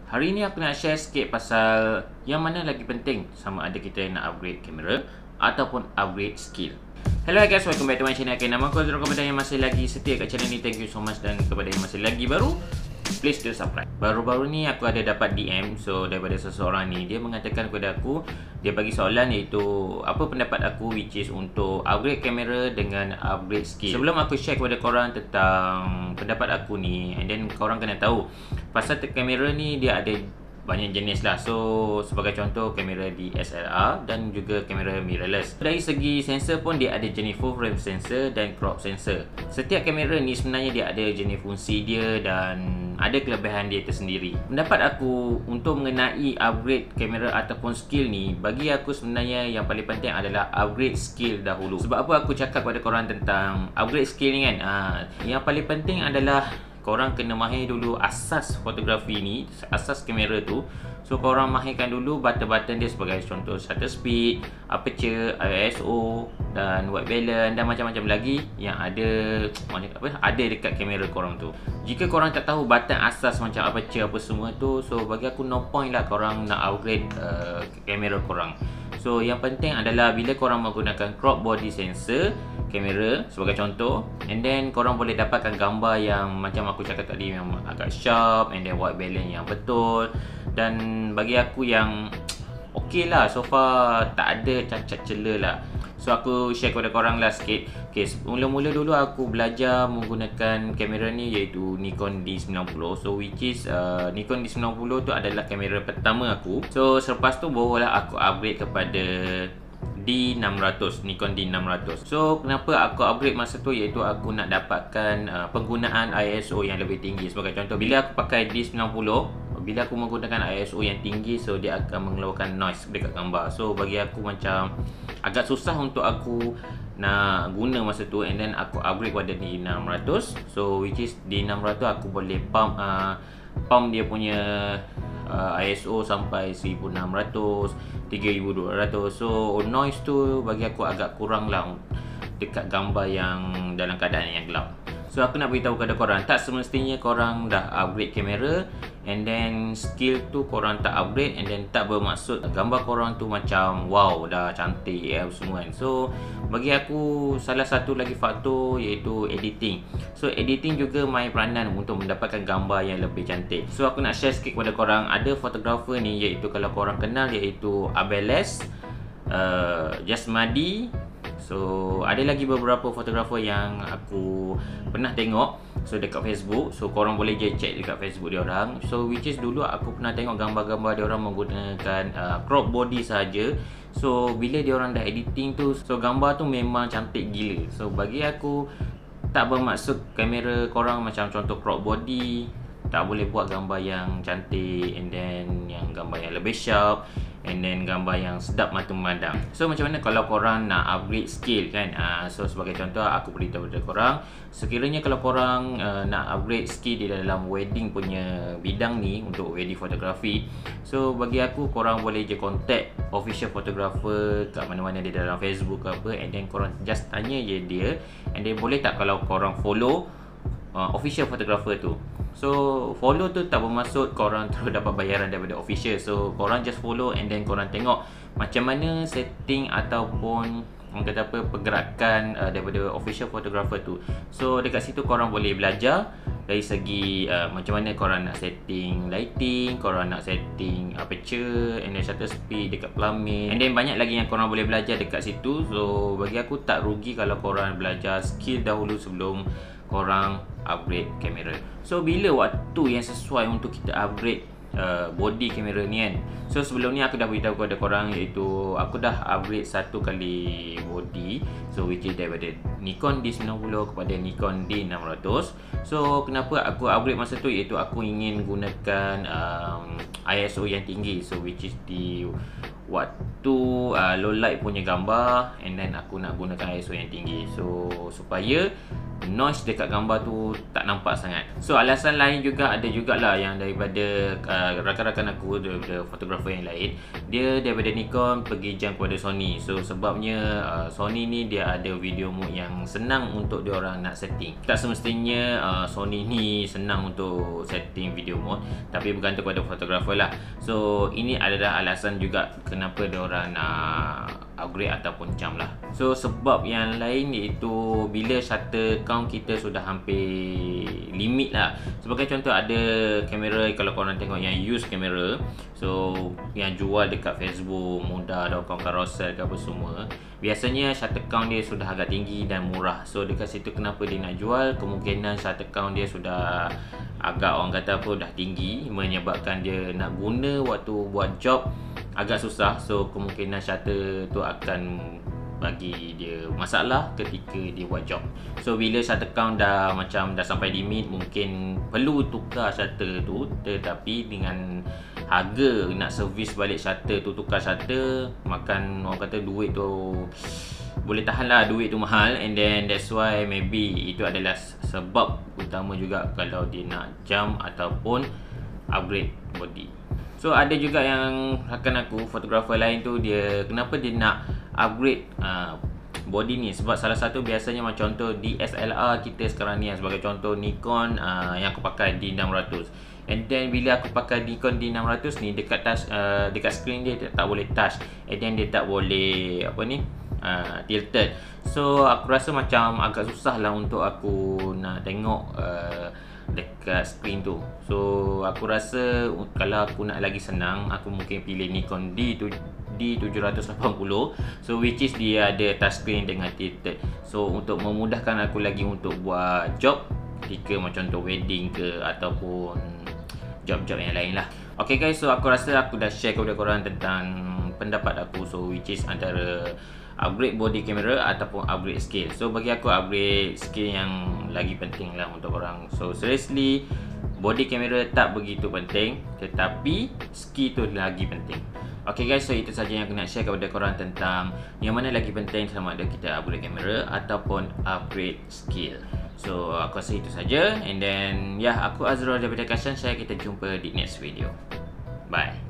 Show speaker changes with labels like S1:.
S1: Hari ni aku nak share sikit pasal yang mana lagi penting, sama ada kita nak upgrade kamera ataupun upgrade skill. Hello guys, welcome back to my channel. Okay, nama aku Azrul. Kepada yang masih lagi setia kat channel ni, thank you so much. Dan kepada yang masih lagi baru, please do subscribe. Baru-baru ni aku ada dapat DM daripada seseorang ni. Dia mengatakan kepada aku, dia bagi soalan iaitu apa pendapat aku which is untuk upgrade kamera dengan upgrade skill. Sebelum aku share kepada korang tentang pendapat aku ni, and then korang kena tahu pasal kamera ni dia ada banyak jenis lah. So sebagai contoh, kamera DSLR dan juga kamera mirrorless. Dari segi sensor pun dia ada jenis full frame sensor dan crop sensor. Setiap kamera ni sebenarnya dia ada jenis fungsi dia dan ada kelebihan dia tersendiri. Pendapat aku untuk mengenai upgrade kamera ataupun skill ni, bagi aku sebenarnya yang paling penting adalah upgrade skill dahulu. Sebab apa aku cakap kepada korang tentang upgrade skill ni kan, yang paling penting adalah korang kena mahir dulu asas fotografi ni, asas kamera tu. So korang mahirkan dulu button-button dia, sebagai contoh shutter speed, aperture, ISO dan white balance dan macam-macam lagi yang ada dekat kamera korang tu. Jika korang tak tahu button asas macam aperture apa semua tu, so bagi aku no point lah korang nak upgrade kamera korang. So yang penting adalah bila korang menggunakan crop body sensor kamera sebagai contoh, and then korang boleh dapatkan gambar yang macam aku cakap tadi, yang agak sharp, and then white balance yang betul. Dan bagi aku yang okey lah, so far tak ada cacat cela lah. So aku share kepada korang lah sikit. Okay, mula-mula dulu aku belajar menggunakan kamera ni iaitu Nikon D90. So which is Nikon D90 tu adalah kamera pertama aku. So selepas tu barulah aku upgrade kepada D600, Nikon D600. So kenapa aku upgrade masa tu, iaitu aku nak dapatkan penggunaan ISO yang lebih tinggi. Sebagai contoh, bila aku pakai D90, bila aku menggunakan ISO yang tinggi, so dia akan mengeluarkan noise dekat gambar. So bagi aku macam agak susah untuk aku nak guna masa tu, and then aku upgrade kepada D600. So which is D600 aku boleh pump dia punya ISO sampai 1600, 3200. So noise tu bagi aku agak kurang lah dekat gambar yang dalam keadaan yang gelap. So aku nak beritahu kepada korang, tak semestinya korang dah upgrade kamera and then skill tu korang tak upgrade, and then tak bermaksud gambar korang tu macam wow, dah cantik semua kan. So bagi aku salah satu lagi faktor iaitu editing. So editing juga main peranan untuk mendapatkan gambar yang lebih cantik. So aku nak share sikit kepada korang, ada fotografer ni iaitu kalau korang kenal, iaitu Abeles, Jasmadi. So ada lagi beberapa fotografer yang aku pernah tengok dekat Facebook. So korang boleh je check dekat Facebook dia orang. So which is dulu aku pernah tengok gambar-gambar dia orang menggunakan crop body saja. So bila dia orang dah editing tu, so gambar tu memang cantik gila. So bagi aku tak bermaksud kamera korang macam contoh crop body tak boleh buat gambar yang cantik, and then yang gambar yang lebih sharp, and then gambar yang sedap mata memandang. So macam mana kalau korang nak upgrade skill kan? So sebagai contoh aku beritahu kepada korang, sekiranya kalau korang nak upgrade skill di dalam wedding punya bidang ni, untuk wedding fotografi, so bagi aku korang boleh je contact official photographer kat mana-mana di dalam Facebook ke apa, and then korang just tanya je dia, and then boleh tak kalau korang follow official photographer tu. So follow tu tak bermaksud korang terus dapat bayaran daripada official. So korang just follow, and then korang tengok macam mana setting ataupun kata apa pergerakan daripada official photographer tu. So dekat situ korang boleh belajar dari segi macam mana korang nak setting lighting, korang nak setting aperture, and then shutter speed dekat plumage, and then banyak lagi yang korang boleh belajar dekat situ. So bagi aku tak rugi kalau korang belajar skill dahulu sebelum korang upgrade kamera. So bila waktu yang sesuai untuk kita upgrade body kamera ni kan? So sebelum ni aku dah beritahu kepada korang, iaitu aku dah upgrade satu kali body, so which is daripada Nikon D90 kepada Nikon D600. So kenapa aku upgrade masa tu, iaitu aku ingin gunakan ISO yang tinggi. So which is waktu tu low light punya gambar, and then aku nak gunakan ISO yang tinggi, so supaya noise dekat gambar tu tak nampak sangat. So alasan lain juga ada jugalah yang daripada rakan-rakan aku, daripada fotografer yang lain, dia daripada Nikon pergi jam kepada Sony. So sebabnya Sony ni dia ada video mode yang senang untuk dia orang nak setting. Tak semestinya Sony ni senang untuk setting video mode, tapi bergantung pada fotografer lah. So ini adalah alasan juga kenapa dia orang nak upgrade ataupun jam lah. So sebab yang lain iaitu bila shutter count kita sudah hampir limit lah. Sebagai contoh, ada kamera, kalau korang tengok yang use kamera, so yang jual dekat Facebook, mudah.com, Carousel ke apa semua, biasanya shutter count dia sudah agak tinggi dan murah. So dekat situ kenapa dia nak jual, kemungkinan shutter count dia sudah agak, orang kata apa, dah tinggi, menyebabkan dia nak guna waktu buat job agak susah. So kemungkinan shutter tu akan bagi dia masalah ketika dia buat job. So bila shutter count dah macam dah sampai limit, mungkin perlu tukar shutter tu, tetapi dengan harga nak servis balik shutter tu, tukar shutter, makan, orang kata duit tu, boleh tahan lah, duit tu mahal. And then that's why maybe itu adalah sebab utama juga kalau dia nak jam ataupun upgrade body. So ada juga yang rakan aku, fotografer lain tu, dia kenapa dia nak upgrade body ni, sebab salah satu biasanya macam contoh DSLR kita sekarang ni, sebagai contoh Nikon yang aku pakai D600, and then bila aku pakai Nikon D600 ni, dekat touch, dekat screen dia tak boleh touch, and then dia tak boleh apa ni, tilted. So aku rasa macam agak susah lah untuk aku nak tengok dekat screen tu. So aku rasa kalau aku nak lagi senang, aku mungkin pilih Nikon D780, so which is dia ada touchscreen dengan tilted. So untuk memudahkan aku lagi untuk buat job ketika macam contoh wedding ke ataupun job-job yang lain lah. Okay guys, so aku rasa aku dah share kepada korang tentang pendapat aku, so which is antara upgrade body camera ataupun upgrade scale. So bagi aku upgrade scale yang lagi penting lah untuk orang. So seriously, body camera tak begitu penting, tetapi skill tu lagi penting. Okay guys, so itu saja yang aku nak share kepada korang tentang yang mana lagi penting sama ada kita upgrade kamera ataupun upgrade skill. So aku rasa itu saja, and then aku Azrul daripada Kashan. Kita jumpa di next video. Bye.